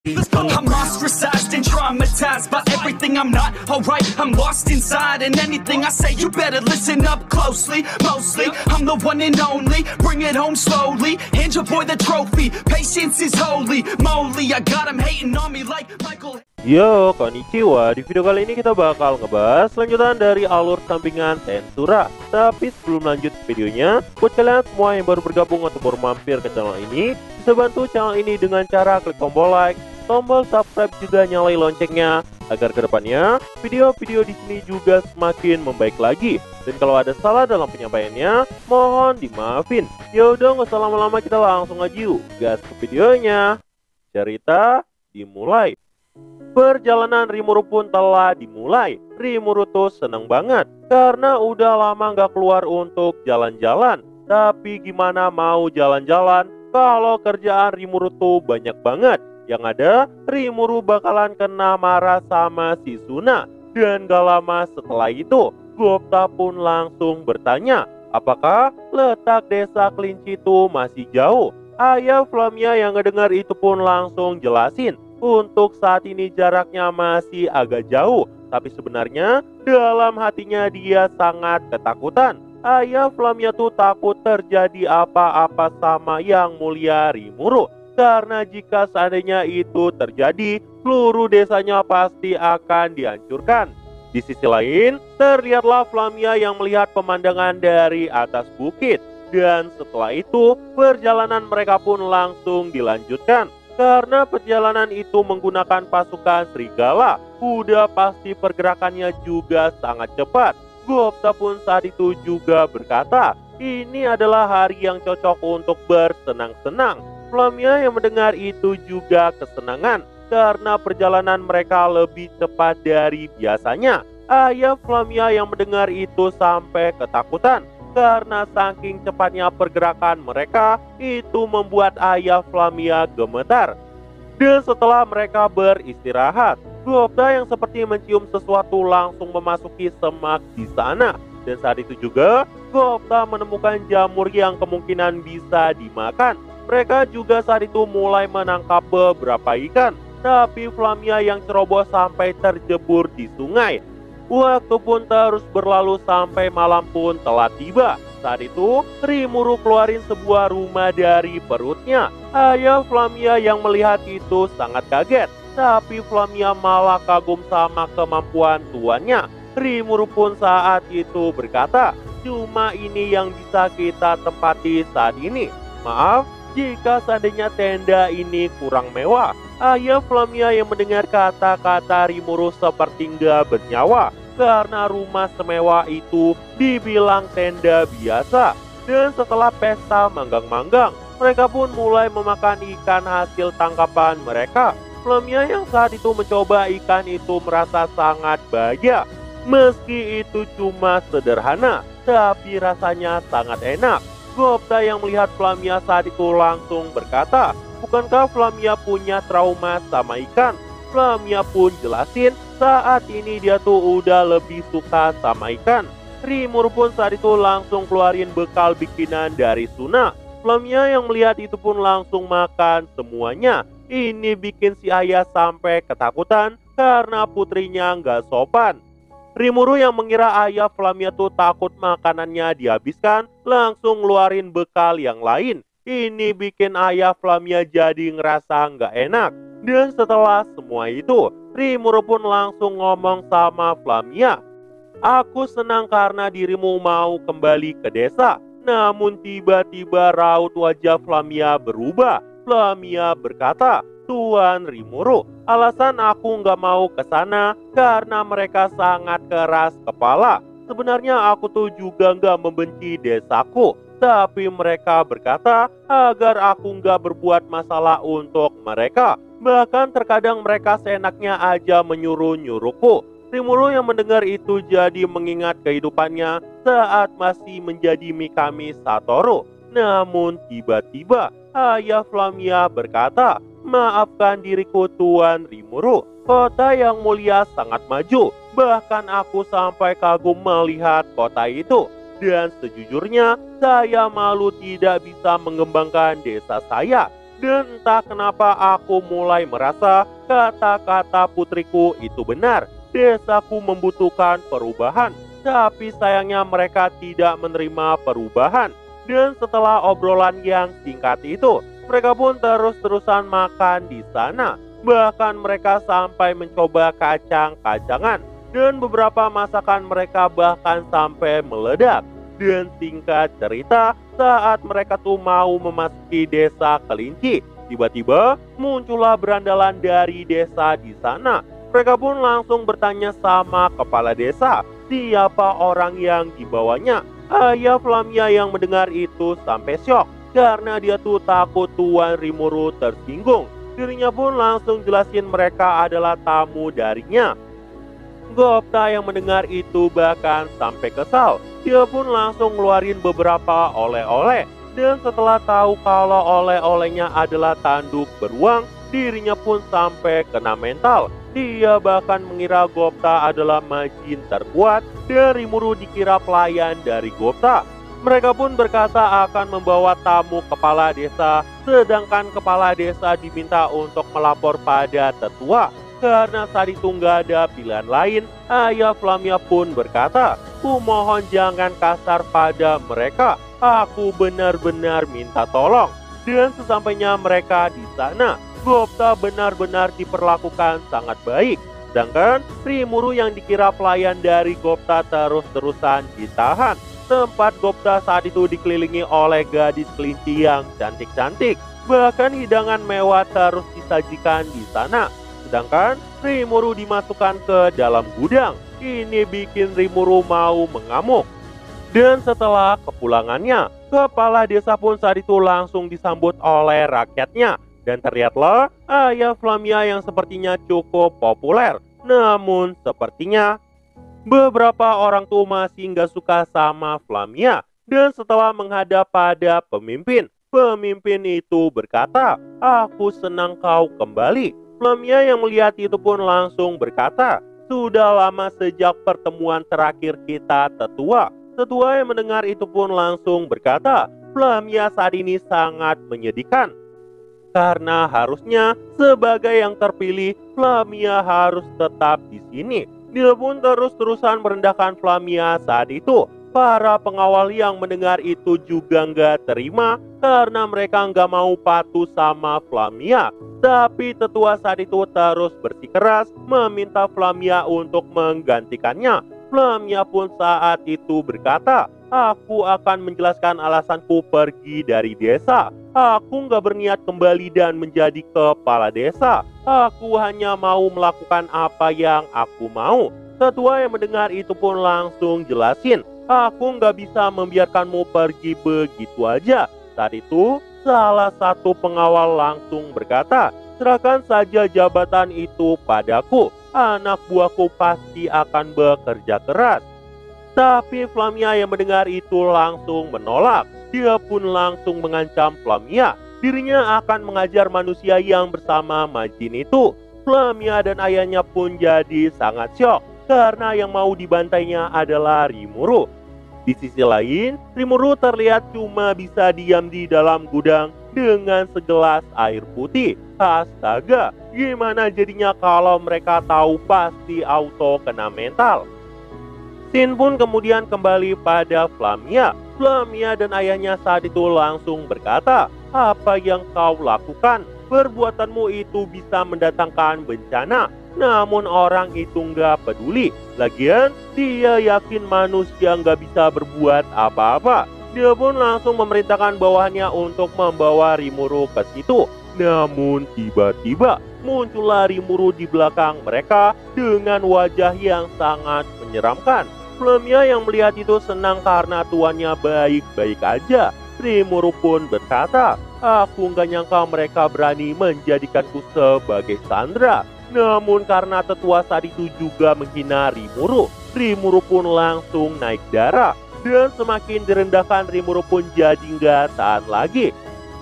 I'm ostracized and traumatized by everything I'm not alright. I'm lost inside, and anything I say you better listen up closely. Mostly, I'm the one and only. Bring it home slowly. Hand your boy the trophy. Patience is holy moly. I got him hating on me like Michael. Yo, konnichiwa. Di video kali ini kita bakal ngebahas lanjutan dari alur sampingan Tensura. Tapi sebelum lanjut videonya, buat kalian semua yang baru bergabung atau baru mampir ke channel ini, bisa bantu channel ini dengan cara klik tombol like, tombol subscribe, juga nyalain loncengnya agar kedepannya video-video di sini juga semakin membaik lagi. Dan kalau ada salah dalam penyampaiannya, mohon dimaafin. Yaudah, nggak usah lama-lama, kita langsung aja yuk gas ke videonya. Cerita dimulai. Perjalanan Rimuru pun telah dimulai. Rimuru tuh seneng banget karena udah lama nggak keluar untuk jalan-jalan. Tapi gimana mau jalan-jalan kalau kerjaan Rimuru tuh banyak banget. Yang ada, Rimuru bakalan kena marah sama si Suna. Dan gak lama setelah itu, Gopta pun langsung bertanya, apakah letak desa Kelinci itu masih jauh? Ayah Flamia yang ngedengar itu pun langsung jelasin, untuk saat ini jaraknya masih agak jauh. Tapi sebenarnya dalam hatinya dia sangat ketakutan. Ayah Flamia tuh takut terjadi apa-apa sama Yang Mulia Rimuru. Karena jika seandainya itu terjadi, seluruh desanya pasti akan dihancurkan. Di sisi lain, terlihatlah Flamia yang melihat pemandangan dari atas bukit. Dan setelah itu, perjalanan mereka pun langsung dilanjutkan. Karena perjalanan itu menggunakan pasukan serigala, udah pasti pergerakannya juga sangat cepat. Gopta pun saat itu juga berkata, ini adalah hari yang cocok untuk bersenang-senang. Flamia yang mendengar itu juga kesenangan karena perjalanan mereka lebih cepat dari biasanya. Ayah Flamia yang mendengar itu sampai ketakutan karena saking cepatnya pergerakan mereka, itu membuat ayah Flamia gemetar. Dan setelah mereka beristirahat, Gopta yang seperti mencium sesuatu langsung memasuki semak di sana. Dan saat itu juga Gopta menemukan jamur yang kemungkinan bisa dimakan. Mereka juga saat itu mulai menangkap beberapa ikan. Tapi Flamia yang ceroboh sampai terjebur di sungai. Waktu pun terus berlalu sampai malam pun telah tiba. Saat itu Rimuru keluarin sebuah rumah dari perutnya. Ayah Flamia yang melihat itu sangat kaget. Tapi Flamia malah kagum sama kemampuan tuannya. Rimuru pun saat itu berkata, cuma ini yang bisa kita tempati saat ini. Maaf jika seandainya tenda ini kurang mewah. Ayah Flamia yang mendengar kata-kata Rimuru seperti nggak bernyawa. Karena rumah semewah itu dibilang tenda biasa. Dan setelah pesta manggang-manggang, mereka pun mulai memakan ikan hasil tangkapan mereka. Flamia yang saat itu mencoba ikan itu merasa sangat bahagia. Meski itu cuma sederhana, tapi rasanya sangat enak. Gopta yang melihat Flamia saat itu langsung berkata, bukankah Flamia punya trauma sama ikan? Flamia pun jelasin saat ini dia tuh udah lebih suka sama ikan. Rimuru pun saat itu langsung keluarin bekal bikinan dari Suna. Flamia yang melihat itu pun langsung makan semuanya. Ini bikin si ayah sampai ketakutan karena putrinya nggak sopan. Rimuru yang mengira ayah Flamia tuh takut makanannya dihabiskan, langsung ngeluarin bekal yang lain. Ini bikin ayah Flamia jadi ngerasa nggak enak. Dan setelah semua itu, Rimuru pun langsung ngomong sama Flamia, aku senang karena dirimu mau kembali ke desa. Namun tiba-tiba raut wajah Flamia berubah. Flamia berkata, Tuan Rimuru, alasan aku nggak mau ke sana karena mereka sangat keras kepala. Sebenarnya aku tuh juga nggak membenci desaku, tapi mereka berkata agar aku nggak berbuat masalah untuk mereka. Bahkan terkadang mereka seenaknya aja menyuruh-nyuruhku. Rimuru yang mendengar itu jadi mengingat kehidupannya saat masih menjadi Mikami Satoru. Namun tiba-tiba ayah Flamia berkata, maafkan diriku Tuan Rimuru, kota yang mulia sangat maju. Bahkan aku sampai kagum melihat kota itu. Dan sejujurnya saya malu tidak bisa mengembangkan desa saya. Dan entah kenapa aku mulai merasa kata-kata putriku itu benar. Desaku membutuhkan perubahan, tapi sayangnya mereka tidak menerima perubahan. Dan setelah obrolan yang singkat itu, mereka pun terus-terusan makan di sana. Bahkan mereka sampai mencoba kacang-kacangan. Dan beberapa masakan mereka bahkan sampai meledak. Dan singkat cerita, saat mereka tuh mau memasuki desa Kelinci, tiba-tiba muncullah berandalan dari desa di sana. Mereka pun langsung bertanya sama kepala desa, siapa orang yang dibawanya. Ayah Flamia yang mendengar itu sampai syok, karena dia tuh takut Tuan Rimuru tersinggung. Dirinya pun langsung jelasin mereka adalah tamu darinya. Gopta yang mendengar itu bahkan sampai kesal. Dia pun langsung ngeluarin beberapa oleh-oleh. Dan setelah tahu kalau oleh-olehnya adalah tanduk beruang, dirinya pun sampai kena mental. Dia bahkan mengira Gopta adalah majin terkuat dan Rimuru dikira pelayan dari Gopta. Mereka pun berkata akan membawa tamu kepala desa, sedangkan kepala desa diminta untuk melapor pada tetua. Karena saat itu nggak ada pilihan lain, Ayah Flamia pun berkata, "Kumohon jangan kasar pada mereka, aku benar-benar minta tolong." Dan sesampainya mereka di sana, Gopta benar-benar diperlakukan sangat baik. Sedangkan Rimuru yang dikira pelayan dari Gopta terus-terusan ditahan. Tempat Gopta saat itu dikelilingi oleh gadis kelinci yang cantik-cantik. Bahkan hidangan mewah terus disajikan di sana. Sedangkan Rimuru dimasukkan ke dalam gudang. Ini bikin Rimuru mau mengamuk. Dan setelah kepulangannya, kepala desa pun saat itu langsung disambut oleh rakyatnya. Dan terlihatlah Ayah Flamia yang sepertinya cukup populer. Namun sepertinya beberapa orang tuh masih nggak suka sama Flamia. Dan setelah menghadap pada pemimpin, pemimpin itu berkata, "Aku senang kau kembali." Flamia yang melihat itu pun langsung berkata, "Sudah lama sejak pertemuan terakhir kita, tetua." Tetua yang mendengar itu pun langsung berkata, "Flamia saat ini sangat menyedihkan. Karena harusnya sebagai yang terpilih, Flamia harus tetap di sini." Dia pun terus-terusan merendahkan Flamia saat itu. Para pengawal yang mendengar itu juga nggak terima karena mereka nggak mau patuh sama Flamia. Tapi tetua saat itu terus bersikeras meminta Flamia untuk menggantikannya. Flamia pun saat itu berkata, "Aku akan menjelaskan alasanku pergi dari desa. Aku nggak berniat kembali dan menjadi kepala desa. Aku hanya mau melakukan apa yang aku mau." Tetua yang mendengar itu pun langsung jelasin, "Aku nggak bisa membiarkanmu pergi begitu aja." Saat itu, salah satu pengawal langsung berkata, "Serahkan saja jabatan itu padaku. Anak buahku pasti akan bekerja keras." Tapi Flamia yang mendengar itu langsung menolak. Dia pun langsung mengancam Flamia. Dirinya akan mengajar manusia yang bersama majin itu. Flamia dan ayahnya pun jadi sangat syok karena yang mau dibantainya adalah Rimuru. Di sisi lain, Rimuru terlihat cuma bisa diam di dalam gudang dengan segelas air putih. Astaga, gimana jadinya kalau mereka tahu pasti auto kena mental. Sin pun kemudian kembali pada Flamia. Flamia dan ayahnya saat itu langsung berkata, "Apa yang kau lakukan? Perbuatanmu itu bisa mendatangkan bencana." Namun orang itu nggak peduli. Lagian dia yakin manusia nggak bisa berbuat apa-apa. Dia pun langsung memerintahkan bawahannya untuk membawa Rimuru ke situ. Namun tiba-tiba muncullah Rimuru di belakang mereka dengan wajah yang sangat menyeramkan. Flamia yang melihat itu senang karena tuannya baik-baik aja. Rimuru pun berkata, "Aku nggak nyangka mereka berani menjadikanku sebagai sandera." Namun karena tetua saat itu juga menghina Rimuru, Rimuru pun langsung naik darah. Dan semakin direndahkan, Rimuru pun jadi nggak tahan lagi.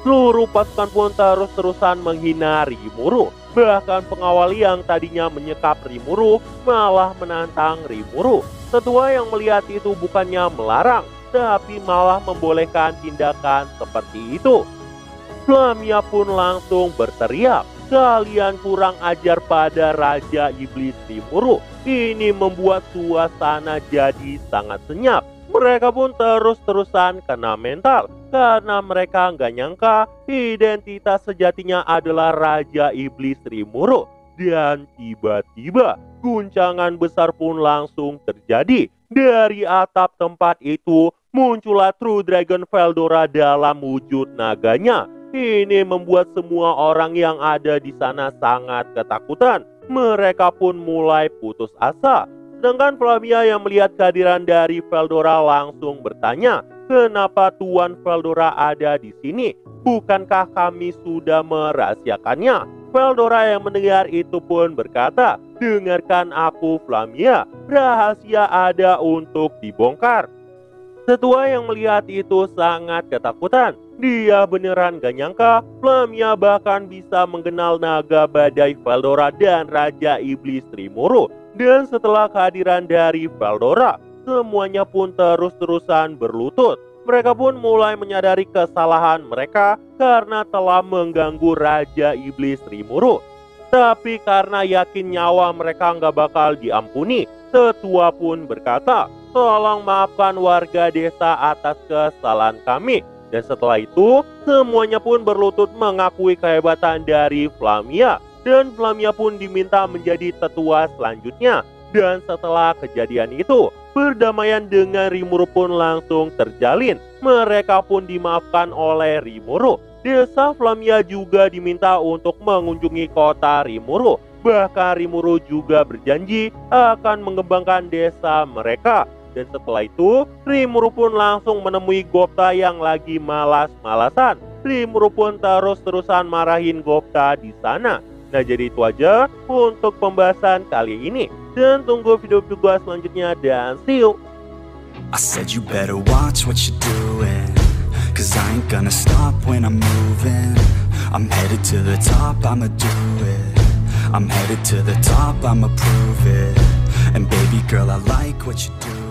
Seluruh pasukan pun terus-terusan menghina Rimuru. Bahkan pengawal yang tadinya menyekap Rimuru malah menantang Rimuru. Tetua yang melihat itu bukannya melarang, tapi malah membolehkan tindakan seperti itu. Flamia pun langsung berteriak, "Kalian kurang ajar pada Raja Iblis Rimuru." Ini membuat suasana jadi sangat senyap. Mereka pun terus-terusan kena mental karena mereka nggak nyangka identitas sejatinya adalah Raja Iblis Rimuru. Dan tiba-tiba guncangan besar pun langsung terjadi. Dari atap tempat itu muncullah True Dragon Veldora dalam wujud naganya. Ini membuat semua orang yang ada di sana sangat ketakutan. Mereka pun mulai putus asa. Sedangkan Flamia yang melihat kehadiran dari Veldora langsung bertanya, "Kenapa Tuan Veldora ada di sini? Bukankah kami sudah merahasiakannya?" Veldora yang mendengar itu pun berkata, "Dengarkan aku, Flamia, rahasia ada untuk dibongkar." Tetua yang melihat itu sangat ketakutan. Dia beneran gak nyangka Flamia bahkan bisa mengenal naga badai Veldora dan Raja Iblis Rimuru. Dan setelah kehadiran dari Veldora, semuanya pun terus-terusan berlutut. Mereka pun mulai menyadari kesalahan mereka karena telah mengganggu Raja Iblis Rimuru. Tapi karena yakin nyawa mereka nggak bakal diampuni, tetua pun berkata, "Tolong maafkan warga desa atas kesalahan kami." Dan setelah itu, semuanya pun berlutut mengakui kehebatan dari Flamia. Dan Flamia pun diminta menjadi tetua selanjutnya. Dan setelah kejadian itu, perdamaian dengan Rimuru pun langsung terjalin. Mereka pun dimaafkan oleh Rimuru. Desa Flamia juga diminta untuk mengunjungi kota Rimuru. Bahkan Rimuru juga berjanji akan mengembangkan desa mereka. Dan setelah itu, Rimuru pun langsung menemui Gupta yang lagi malas-malasan. Rimuru pun terus-terusan marahin Gupta di sana. Nah, jadi itu aja untuk pembahasan kali ini. Dan tunggu video-video gua selanjutnya dan see you. I said you better watch what you're doing, 'cause I ain't gonna stop when I'm moving. I'm headed to the top, I'ma do it. I'm headed to the top, I'ma prove it. And baby girl, I like what you do.